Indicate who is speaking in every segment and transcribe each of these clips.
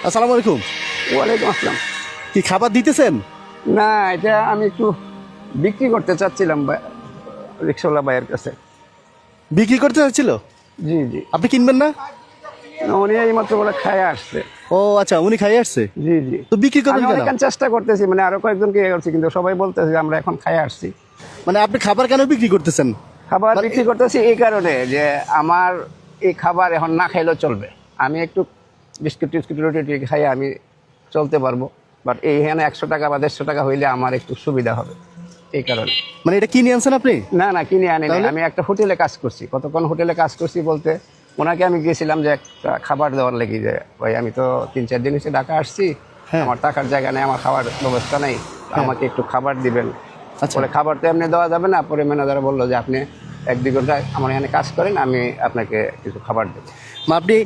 Speaker 1: আসসালামু আলাইকুম।
Speaker 2: ওয়ালাইকুম আসসালাম।
Speaker 1: কি খাবার দিতেছেন?
Speaker 2: না, এটা আমি একটু বিক্রি করতে চাচ্ছিলাম রিক্সাওয়ালা ভাইয়ের কাছে।
Speaker 1: বিক্রি করতে চাচ্ছিল?
Speaker 2: জি জি।
Speaker 1: আপনি কিনবেন না?
Speaker 2: না, উনি এই মাত্র বলে খায় আসছে।
Speaker 1: ও আচ্ছা, উনি খাইয়ে আসছে।
Speaker 2: জি জি।
Speaker 1: তো বিক্রি করবেন
Speaker 2: আমি
Speaker 1: কেন?
Speaker 2: অনেকক্ষণ চেষ্টা করতেছি, মানে আরো কয়েকজনকে ইয়ে করছি, কিন্তু সবাই বলতেছে যে আমরা এখন খায় আসছি।
Speaker 1: মানে আপনি খাবার কেন বিক্রি করতেছেন?
Speaker 2: খাবার বিক্রি করতেছি এই কারণে যে আমার এই খাবার এখন না খাইলেও চলবে। আমি একটু বিস্কুট টিস্কুট রুটি টুটি খাই আমি চলতে পারবো, বাট এইখানে 100 টাকা বা 150 টাকা হইলে আমার একটু সুবিধা হবে, এই কারণে।
Speaker 1: মানে এটা কিনে আনছেন আপনি?
Speaker 2: না না, কিনে আনি নাই। আমি একটা হোটেলে কাজ করছি। কতক্ষণ হোটেলে কাজ করছি বলতে, ওনাকে আমি গিয়েছিলাম যে একটা খাবার দেওয়ার লেগে, যে ভাই আমি তো 3-4 দিন এসে ঢাকা আসছি, আমার থাকার জায়গা নেই, আমার খাবার ব্যবস্থা নেই, আমাকে একটু খাবার দিবেন। পরে খাবার তো এমনি দেওয়া যাবে না। পরে ম্যানেজার বললো যে আপনি 1-2 ঘন্টা আমার এখানে কাজ করেন, আমি আপনাকে কিছু খাবার দেবো।
Speaker 1: আপনি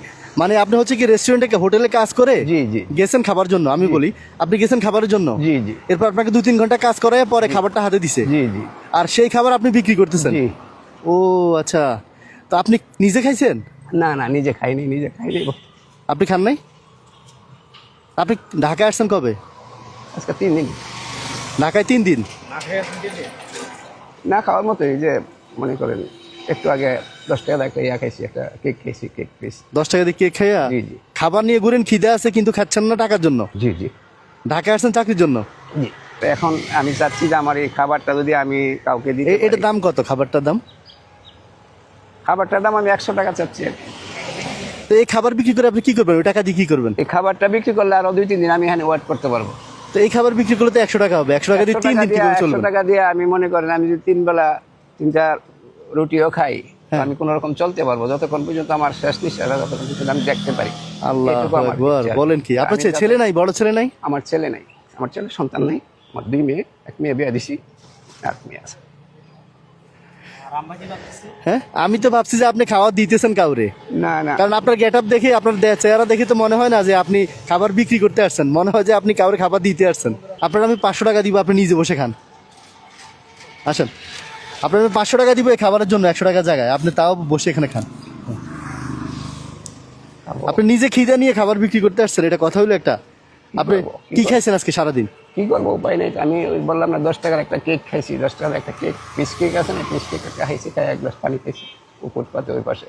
Speaker 1: মানে আপনি হচ্ছে কি রেস্টুরেন্টে হোটেলে কাজ করে
Speaker 2: জি জি
Speaker 1: গেছেন খাবার জন্য? আমি বলি আপনি গেছেন খাবারের জন্য।
Speaker 2: জি জি।
Speaker 1: এরপর আপনাকে 2-3 ঘন্টা কাজ করে পরে খাবারটা হাতে দিছে।
Speaker 2: জি জি।
Speaker 1: আর সেই খাবার আপনি বিক্রি করতেছেন?
Speaker 2: জি।
Speaker 1: ও আচ্ছা, তো আপনি নিজে খাইছেন?
Speaker 2: না না, নিজে খাইনি, নিজে খাইনি।
Speaker 1: আপনি খান নাই? আপনি ঢাকায় আসছেন কবে?
Speaker 2: আজকে 3 দিন।
Speaker 1: ঢাকায় 3 দিন?
Speaker 2: না খাওয়ার মতোই, যে মনে করেন একটু আগে 10 টাকা একটা ইয়া খাইছি, একটা কেক খাইছি, কেক পিস।
Speaker 1: 10 টাকা দিয়ে কেক খাইয়া?
Speaker 2: জি জি।
Speaker 1: খাবার নিয়ে ঘুরেন, খিদে আছে কিন্তু খাচ্ছেন না টাকার জন্য?
Speaker 2: জি জি।
Speaker 1: ঢাকায় আসছেন চাকরির জন্য?
Speaker 2: জি। তো এখন আমি চাচ্ছি যে আমার এই খাবারটা যদি আমি কাউকে দিই।
Speaker 1: এটার দাম কত? খাবারটার দাম?
Speaker 2: খাবারটার দাম আমি 100 টাকা চাচ্ছি।
Speaker 1: তো এই খাবার বিক্রি করে আপনি কি করবেন? ওই টাকা দিয়ে কি করবেন?
Speaker 2: এই খাবারটা বিক্রি করলে আরো 2-3 দিন আমি এখানে ওয়েট করতে পারবো।
Speaker 1: তো এই খাবার বিক্রি করলে তো 100 টাকা হবে। 100 টাকা দিয়ে 3 দিন কিভাবে
Speaker 2: 100
Speaker 1: চলবে?
Speaker 2: টাকা দিয়ে আমি মনে করেন আমি যদি 3 বেলা 3-4 রুটিও খাই, আমি কোন রকম চলতে পারবো যতক্ষণ পর্যন্ত আমার শেষ নিঃশ্বাস, যতক্ষণ পর্যন্ত আমি দেখতে পারি।
Speaker 1: আল্লাহু আকবার। বলেন কি? আপনার ছেলে নাই? বড় ছেলে নাই?
Speaker 2: আমার ছেলে নাই। আমার ছেলে সন্তান নাই। আমার 2 মেয়ে, এক মেয়ে বিয়ে দিছি, আর মেয়ে আছে।
Speaker 1: হ্যাঁ, আমি তো ভাবছি যে আপনি খাবার দিতেছেন কাউরে।
Speaker 2: না না,
Speaker 1: কারণ আপনার গেটআপ দেখে, আপনার চেহারা দেখে তো মনে হয় না যে আপনি খাবার বিক্রি করতে আসছেন, মনে হয় যে আপনি কাউরে খাবার দিতে আসছেন। আপনার আমি 500 টাকা দিব, আপনি নিজে বসে খান। আসেন, আপনার আমি 500 টাকা দিব এই খাবারের জন্য, 100 টাকার জায়গায় আপনি তাও বসে এখানে খান। আপনি নিজে খিদে নিয়ে খাবার বিক্রি করতে আসছেন, এটা কথা হলো একটা? আপনি কি খাইছেন আজকে সারাদিন?
Speaker 2: কি করবো, উপায় নেই। আমি ওই বললাম না 10 টাকার একটা কেক খাইছি, 10 টাকার একটা কেক, পিস কেক আছে না, পিস কেক একটা খাইছি, খাই 1 গ্লাস পানি খাইছি ফুটপাতে ওই পাশে।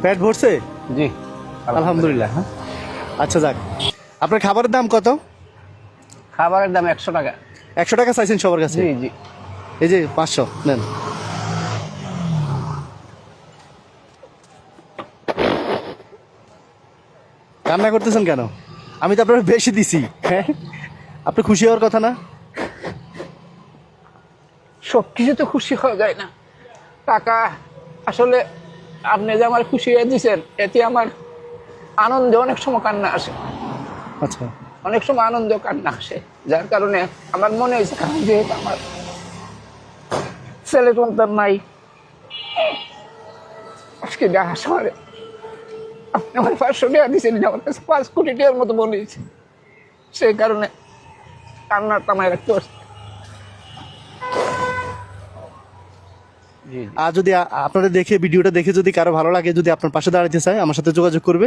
Speaker 1: পেট ভরছে?
Speaker 2: জি
Speaker 1: আলহামদুলিল্লাহ। হ্যাঁ, আচ্ছা যাক। আপনার খাবারের দাম কত?
Speaker 2: খাবারের দাম 100 টাকা।
Speaker 1: 100 টাকা চাইছেন সবার কাছে?
Speaker 2: জি জি।
Speaker 1: এই যে 500 নেন। কান্না করতেছেন কেন? আমি তো আপনার বেশি দিছি। হ্যাঁ, আপনি খুশি হওয়ার কথা না?
Speaker 2: সব কিছু তো খুশি হওয়া যায় না। টাকা আসলে আপনি যে আমার খুশি হয়ে দিচ্ছেন, এতে আমার আনন্দে অনেক সময় কান্না আসে।
Speaker 1: আচ্ছা,
Speaker 2: অনেক সময় আনন্দ কান্না আসে, যার কারণে আমার মনে হয়েছে যেহেতু আমার ছেলে সন্তান নাই, আজকে দেখা শহরে আপনি আমার 500 টাকা দিয়েছেন, আমার কাছে 5 কোটি টাকার মতো মনে হয়েছে। সেই কারণে কান্নার তামায় রাখতে পারছি।
Speaker 1: আর যদি আপনারা দেখে, ভিডিওটা দেখে যদি কারো ভালো লাগে, যদি আপনার পাশে দাঁড়াতে চায়, আমার সাথে যোগাযোগ করবে।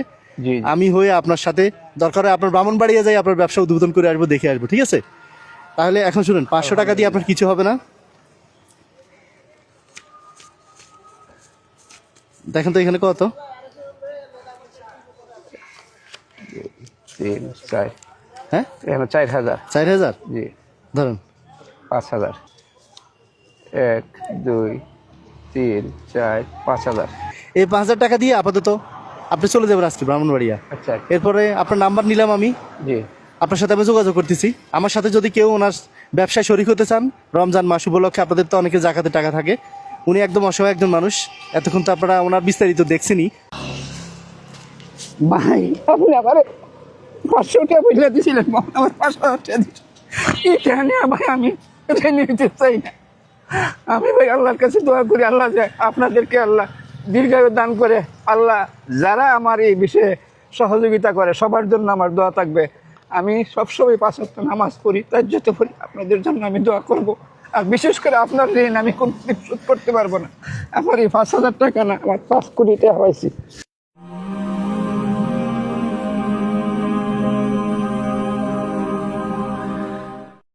Speaker 1: আমি হয়ে আপনার সাথে দরকার হয় আপনার ব্রাহ্মণবাড়িয়া যাই, আপনার ব্যবসা উদ্বোধন করে আসবো, দেখে আসবো, ঠিক আছে? তাহলে এখন শুনুন, 500 টাকা দিয়ে আপনার কিছু হবে না। দেখেন তো এখানে কত?
Speaker 2: 3, 4,
Speaker 1: হ্যাঁ,
Speaker 2: এখানে 4000।
Speaker 1: 4000?
Speaker 2: জি।
Speaker 1: ধরেন
Speaker 2: 5000। 1, 2, 3, 4, 5000।
Speaker 1: এই 5000 টাকা দিয়ে আপাতত আপনি চলে যাবেন আজকে ব্রাহ্মণবাড়িয়া।
Speaker 2: আচ্ছা।
Speaker 1: এরপরে আপনার নাম্বার নিলাম আমি,
Speaker 2: জি।
Speaker 1: আপনার সাথে আমি যোগাযোগ করতেছি। আমার সাথে যদি কেউ ওনার ব্যবসায় শরিক হতে চান, রমজান মাস উপলক্ষে, আপনাদের তো অনেকে জাকাতের টাকা থাকে, উনি একদম অসহায় একজন মানুষ, এতক্ষণ তো আপনারা ওনার বিস্তারিত দেখছেনই।
Speaker 2: ভাই আপনি আমার 500 টাকা বুঝলে দিয়েছিলেন, আমার 500 টাকা দিচ্ছেন, এটা নিয়ে ভাই আমি এটা নিতে চাই না। আমি ভাই আল্লাহর কাছে দোয়া করি, আল্লাহ যে আপনাদেরকে আল্লাহ দীর্ঘায়ু দান করে, আল্লাহ যারা আমার এই বিষয়ে সহযোগিতা করে সবার জন্য আমার দোয়া থাকবে,
Speaker 3: আমি সবসময় 5 ওয়াক্ত নামাজ পড়ি, তাহাজ্জুদ পড়ি, আপনাদের জন্য আমি দোয়া করব। আর বিশেষ করে আপনার ঋণ আমি কোনদিন শোধ করতে পারবো না। আমার এই 5,000 টাকা না, আমার 5 কোটি টাকা হয়েছে।